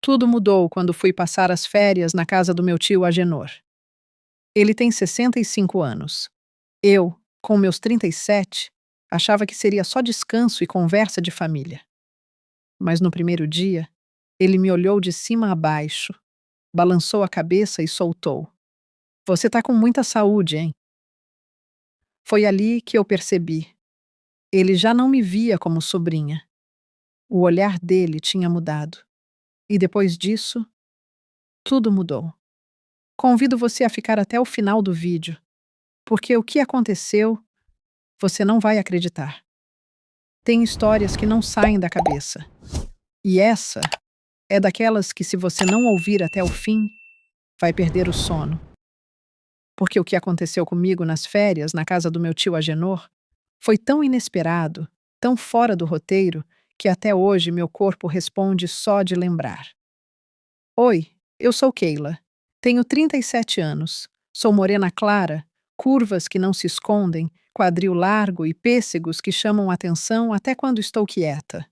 Tudo mudou quando fui passar as férias na casa do meu tio Agenor. Ele tem 65 anos. Eu, com meus 37, achava que seria só descanso e conversa de família. Mas no primeiro dia, ele me olhou de cima a baixo, balançou a cabeça e soltou: "Você tá com muita saúde, hein?" Foi ali que eu percebi. Ele já não me via como sobrinha. O olhar dele tinha mudado. E depois disso, tudo mudou. Convido você a ficar até o final do vídeo, porque o que aconteceu, você não vai acreditar. Tem histórias que não saem da cabeça. E essa é daquelas que, se você não ouvir até o fim, vai perder o sono. Porque o que aconteceu comigo nas férias, na casa do meu tio Agenor, foi tão inesperado, tão fora do roteiro, que até hoje meu corpo responde só de lembrar. Oi, eu sou Keila. Tenho 37 anos. Sou morena clara, curvas que não se escondem, quadril largo e pêssegos que chamam atenção até quando estou quieta.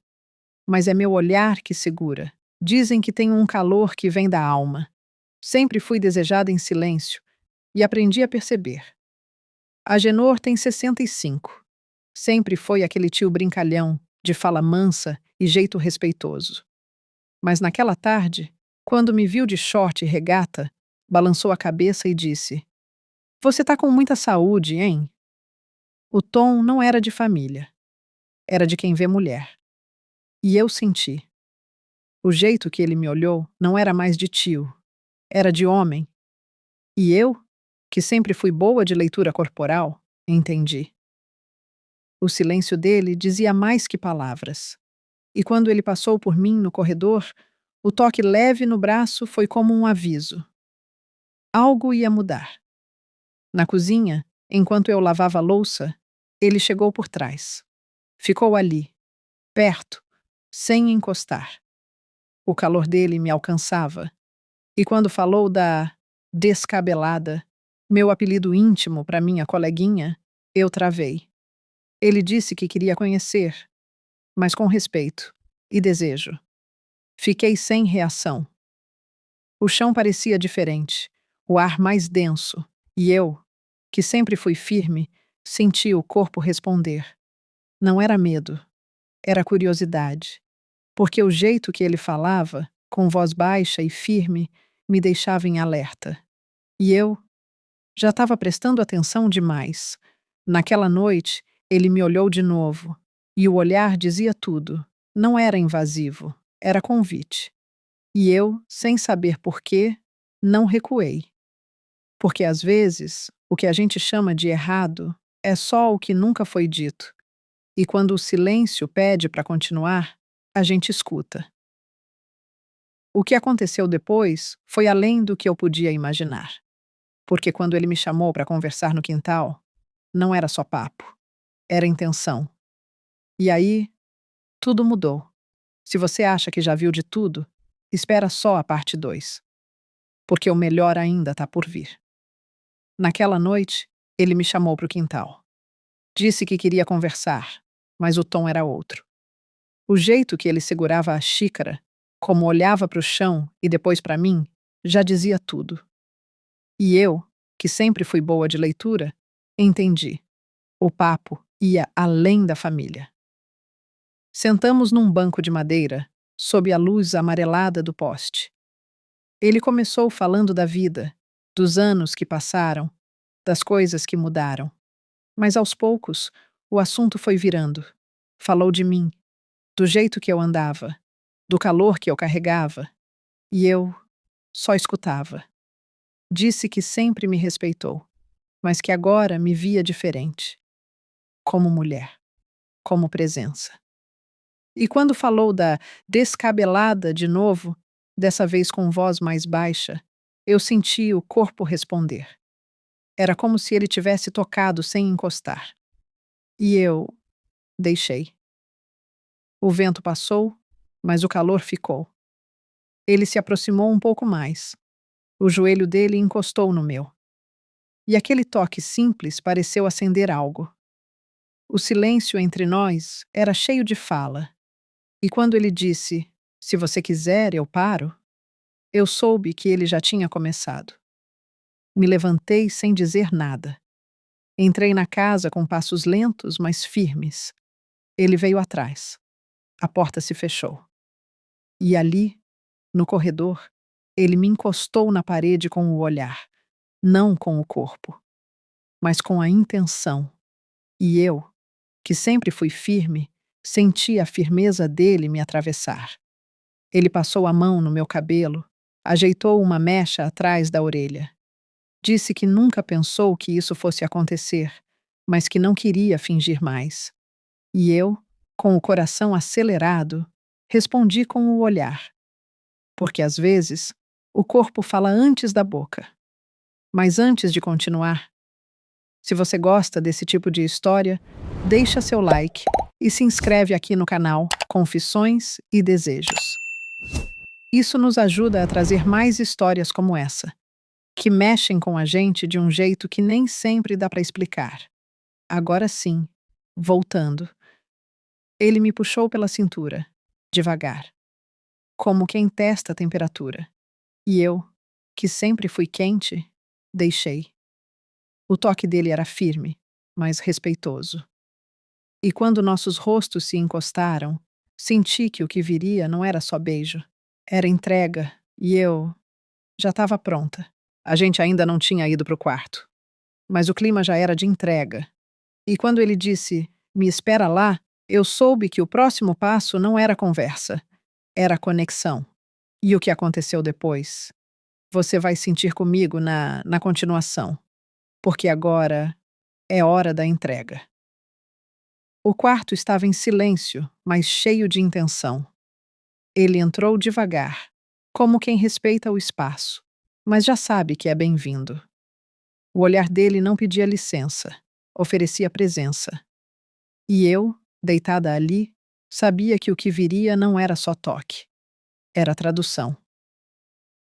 Mas é meu olhar que segura. Dizem que tenho um calor que vem da alma. Sempre fui desejada em silêncio e aprendi a perceber. Agenor tem 65. Sempre foi aquele tio brincalhão, de fala mansa e jeito respeitoso. Mas naquela tarde, quando me viu de short e regata, balançou a cabeça e disse: "Você tá com muita saúde, hein?" O tom não era de família, era de quem vê mulher. E eu senti. O jeito que ele me olhou não era mais de tio, era de homem. E eu, que sempre fui boa de leitura corporal, entendi. O silêncio dele dizia mais que palavras. E quando ele passou por mim no corredor, o toque leve no braço foi como um aviso. Algo ia mudar. Na cozinha, enquanto eu lavava a louça, ele chegou por trás. Ficou ali, perto, sem encostar. O calor dele me alcançava. E quando falou da descabelada, meu apelido íntimo para minha coleguinha, eu travei. Ele disse que queria conhecer, mas com respeito e desejo. Fiquei sem reação. O chão parecia diferente, o ar mais denso, e eu, que sempre fui firme, senti o corpo responder. Não era medo, era curiosidade, porque o jeito que ele falava, com voz baixa e firme, me deixava em alerta. E eu já estava prestando atenção demais. Naquela noite, ele me olhou de novo, e o olhar dizia tudo. Não era invasivo, era convite. E eu, sem saber por quê, não recuei. Porque às vezes, o que a gente chama de errado é só o que nunca foi dito. E quando o silêncio pede para continuar, a gente escuta. O que aconteceu depois foi além do que eu podia imaginar. Porque quando ele me chamou para conversar no quintal, não era só papo, era intenção. E aí, tudo mudou. Se você acha que já viu de tudo, espera só a parte 2, porque o melhor ainda está por vir. Naquela noite, ele me chamou para o quintal. Disse que queria conversar, mas o tom era outro. O jeito que ele segurava a xícara, como olhava para o chão e depois para mim, já dizia tudo. E eu, que sempre fui boa de leitura, entendi. O papo ia além da família. Sentamos num banco de madeira, sob a luz amarelada do poste. Ele começou falando da vida, dos anos que passaram, das coisas que mudaram. Mas aos poucos, o assunto foi virando. Falou de mim, do jeito que eu andava, do calor que eu carregava. E eu só escutava. Disse que sempre me respeitou, mas que agora me via diferente. Como mulher, como presença. E quando falou da descabelada de novo, dessa vez com voz mais baixa, eu senti o corpo responder. Era como se ele tivesse tocado sem encostar. E eu deixei. O vento passou, mas o calor ficou. Ele se aproximou um pouco mais. O joelho dele encostou no meu. E aquele toque simples pareceu acender algo. O silêncio entre nós era cheio de fala. E quando ele disse: "Se você quiser, eu paro", Eu soube que ele já tinha começado. Me levantei sem dizer nada. Entrei na casa com passos lentos, mas firmes. Ele veio atrás. A porta se fechou. E ali, no corredor, ele me encostou na parede com o olhar, não com o corpo, mas com a intenção. E eu, que sempre fui firme, senti a firmeza dele me atravessar. Ele passou a mão no meu cabelo, ajeitou uma mecha atrás da orelha. Disse que nunca pensou que isso fosse acontecer, mas que não queria fingir mais. E eu, com o coração acelerado, respondi com o olhar. Porque às vezes, o corpo fala antes da boca. Mas antes de continuar, se você gosta desse tipo de história, deixa seu like e se inscreve aqui no canal Confissões e Desejos. Isso nos ajuda a trazer mais histórias como essa, que mexem com a gente de um jeito que nem sempre dá para explicar. Agora sim, voltando. Ele me puxou pela cintura, devagar, como quem testa a temperatura. E eu, que sempre fui quente, deixei. O toque dele era firme, mas respeitoso. E quando nossos rostos se encostaram, senti que o que viria não era só beijo, era entrega, e eu já estava pronta. A gente ainda não tinha ido para o quarto, mas o clima já era de entrega. E quando ele disse, me espera lá, eu soube que o próximo passo não era conversa, era conexão. E o que aconteceu depois? Você vai sentir comigo na continuação, porque agora é hora da entrega. O quarto estava em silêncio, mas cheio de intenção. Ele entrou devagar, como quem respeita o espaço, mas já sabe que é bem-vindo. O olhar dele não pedia licença, oferecia presença. E eu, deitada ali, sabia que o que viria não era só toque, era tradução.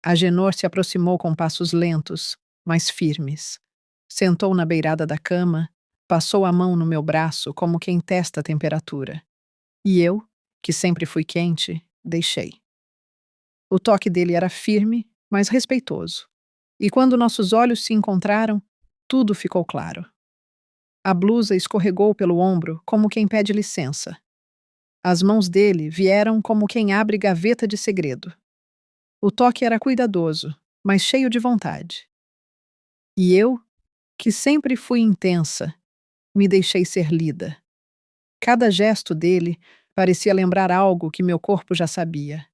Agenor se aproximou com passos lentos, mas firmes. Sentou na beirada da cama, passou a mão no meu braço como quem testa a temperatura. E eu, que sempre fui quente, deixei. O toque dele era firme, mas respeitoso. E quando nossos olhos se encontraram, tudo ficou claro. A blusa escorregou pelo ombro como quem pede licença. As mãos dele vieram como quem abre gaveta de segredo. O toque era cuidadoso, mas cheio de vontade. E eu, que sempre fui intensa, me deixei ser lida. Cada gesto dele parecia lembrar algo que meu corpo já sabia.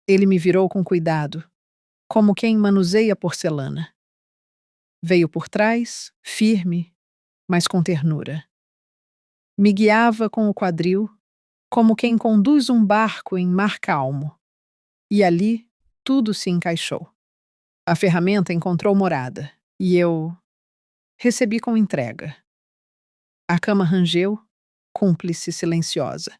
Ele me virou com cuidado, como quem manuseia porcelana. Veio por trás, firme, mas com ternura. Me guiava com o quadril, como quem conduz um barco em mar calmo. E ali, tudo se encaixou. A ferramenta encontrou morada, e eu recebi com entrega. A cama rangeu, cúmplice silenciosa.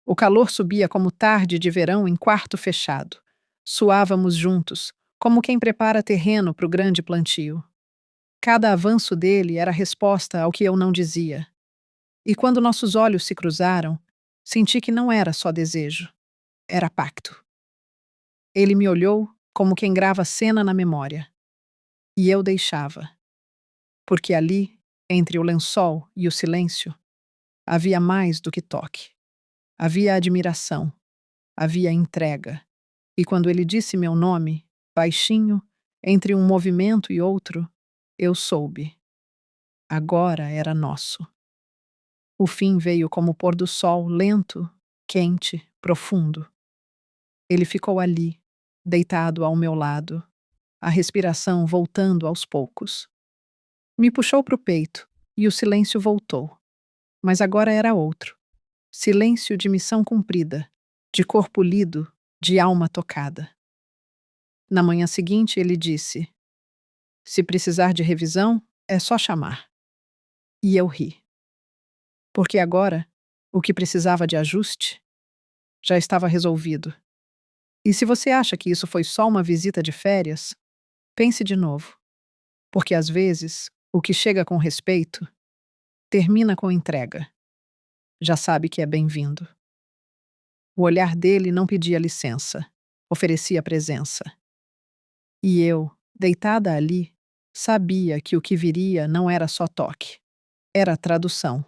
O calor subia como tarde de verão em quarto fechado. Suávamos juntos, como quem prepara terreno para o grande plantio. Cada avanço dele era resposta ao que eu não dizia. E quando nossos olhos se cruzaram, senti que não era só desejo, era pacto. Ele me olhou como quem grava cena na memória. E eu deixava. Porque ali, entre o lençol e o silêncio, havia mais do que toque. Havia admiração, havia entrega. E quando ele disse meu nome, baixinho, entre um movimento e outro, eu soube. Agora era nosso. O fim veio como o pôr do sol, lento, quente, profundo. Ele ficou ali, deitado ao meu lado, a respiração voltando aos poucos. Me puxou para o peito e o silêncio voltou. Mas agora era outro. Silêncio de missão cumprida, de corpo lido, de alma tocada. Na manhã seguinte, ele disse: se precisar de revisão, é só chamar. E eu ri. Porque agora, o que precisava de ajuste já estava resolvido. E se você acha que isso foi só uma visita de férias, pense de novo. Porque às vezes, o que chega com respeito termina com entrega. Já sabe que é bem-vindo. O olhar dele não pedia licença, oferecia presença. E eu, deitada ali, sabia que o que viria não era só toque, era tradução.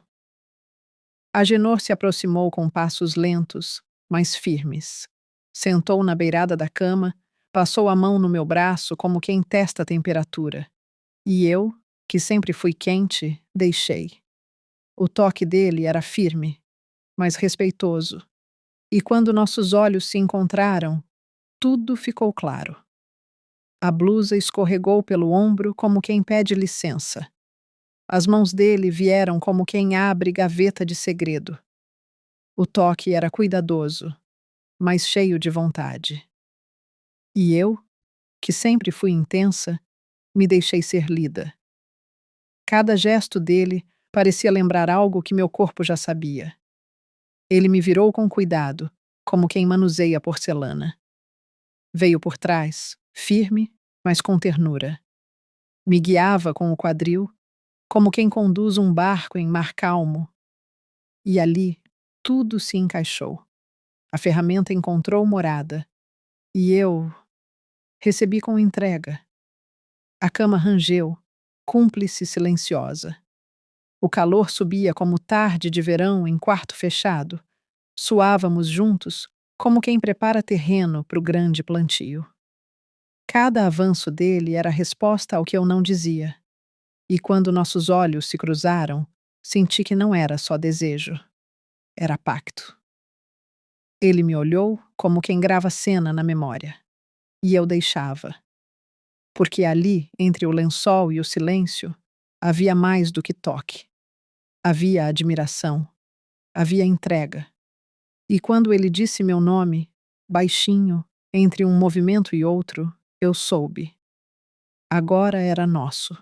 Agenor se aproximou com passos lentos, mas firmes. Sentou na beirada da cama, passou a mão no meu braço como quem testa a temperatura. E eu, que sempre fui quente, deixei. O toque dele era firme, mas respeitoso. E quando nossos olhos se encontraram, tudo ficou claro. A blusa escorregou pelo ombro como quem pede licença. As mãos dele vieram como quem abre gaveta de segredo. O toque era cuidadoso, mas cheio de vontade. E eu, que sempre fui intensa, me deixei ser lida. Cada gesto dele parecia lembrar algo que meu corpo já sabia. Ele me virou com cuidado, como quem manuseia porcelana. Veio por trás, firme, mas com ternura. Me guiava com o quadril, como quem conduz um barco em mar calmo. E ali, tudo se encaixou. A ferramenta encontrou morada. E eu recebi com entrega. A cama rangeu, cúmplice silenciosa. O calor subia como tarde de verão em quarto fechado. Suávamos juntos, como quem prepara terreno para o grande plantio. Cada avanço dele era resposta ao que eu não dizia. E quando nossos olhos se cruzaram, senti que não era só desejo. Era pacto. Ele me olhou como quem grava cena na memória. E eu deixava. Porque ali, entre o lençol e o silêncio, havia mais do que toque. Havia admiração. Havia entrega. E quando ele disse meu nome, baixinho, entre um movimento e outro, eu soube. Agora era nosso.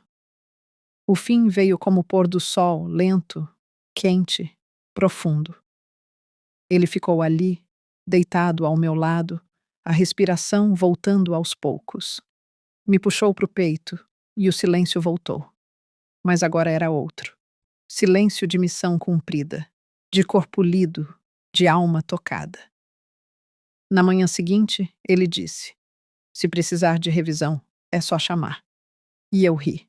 O fim veio como o pôr do sol, lento, quente, profundo. Ele ficou ali, deitado ao meu lado, a respiração voltando aos poucos. Me puxou para o peito e o silêncio voltou. Mas agora era outro. Silêncio de missão cumprida, de corpo lido, de alma tocada. Na manhã seguinte, ele disse: "Se precisar de revisão, é só chamar." E eu ri.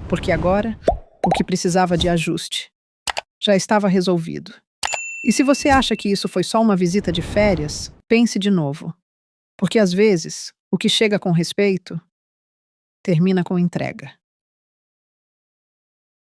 Porque agora, o que precisava de ajuste já estava resolvido. E se você acha que isso foi só uma visita de férias, pense de novo. Porque às vezes, o que chega com respeito termina com entrega.